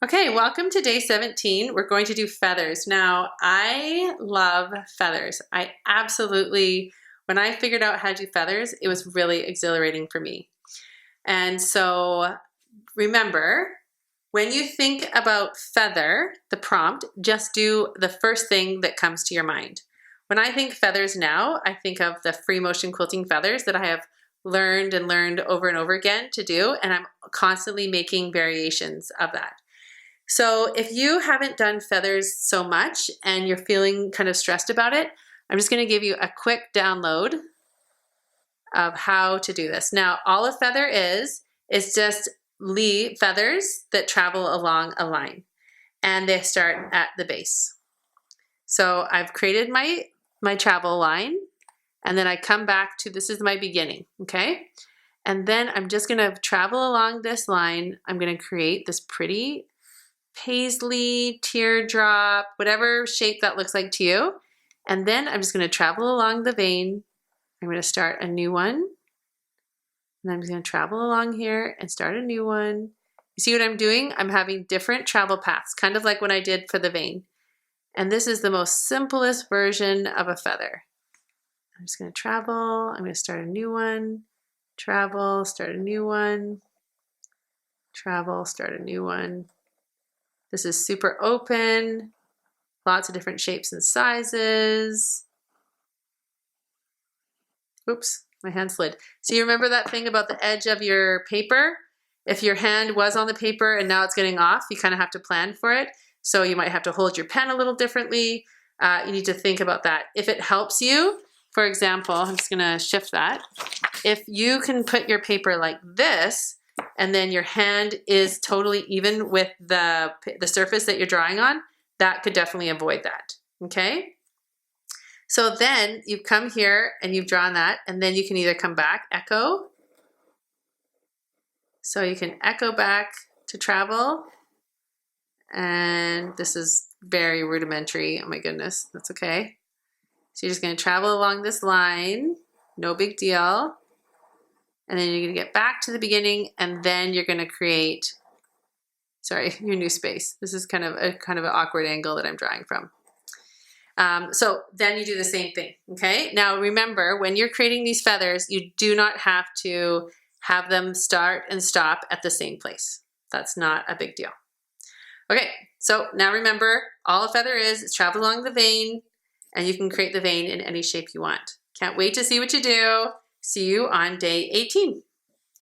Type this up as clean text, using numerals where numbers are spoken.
Okay, welcome to day 17. We're going to do feathers. Now, I love feathers. I absolutely, when I figured out how to do feathers, it was really exhilarating for me. And so remember, when you think about feather, the prompt, just do the first thing that comes to your mind. When I think feathers now, I think of the free motion quilting feathers that I have learned and learned over and over again to do, and I'm constantly making variations of that. So if you haven't done feathers so much and you're feeling kind of stressed about it, I'm just going to give you a quick download of how to do this. Now, all a feather is just feathers that travel along a line, and they start at the base. So I've created my travel line, and then I come back to, this is my beginning, okay? And then I'm just going to travel along this line. I'm going to create this pretty paisley, teardrop, whatever shape that looks like to you. And then I'm just going to travel along the vein. I'm going to start a new one. And I'm just going to travel along here and start a new one. You see what I'm doing? I'm having different travel paths, kind of like what I did for the vein. And this is the most simplest version of a feather. I'm just going to travel. I'm going to start a new one. Travel, start a new one. Travel, start a new one. This is super open, lots of different shapes and sizes. Oops, my hand slid. So you remember that thing about the edge of your paper? If your hand was on the paper and now it's getting off, you kind of have to plan for it. So you might have to hold your pen a little differently. You need to think about that. If it helps you, for example, I'm just gonna shift that. If you can put your paper like this, and then your hand is totally even with the surface that you're drawing on, that could definitely avoid that, okay? So then you've come here and you've drawn that, and then you can either come back, echo. So you can echo back to travel. And this is very rudimentary, oh my goodness, that's okay. So you're just gonna travel along this line, no big deal. And then you're going to get back to the beginning, and then you're going to create, sorry, your new space. This is kind of an awkward angle that I'm drawing from. So then you do the same thing, okay? Now remember, when you're creating these feathers, you do not have to have them start and stop at the same place. That's not a big deal. Okay, so now remember, all a feather is travel along the vein, and you can create the vein in any shape you want. Can't wait to see what you do. See you on day 18.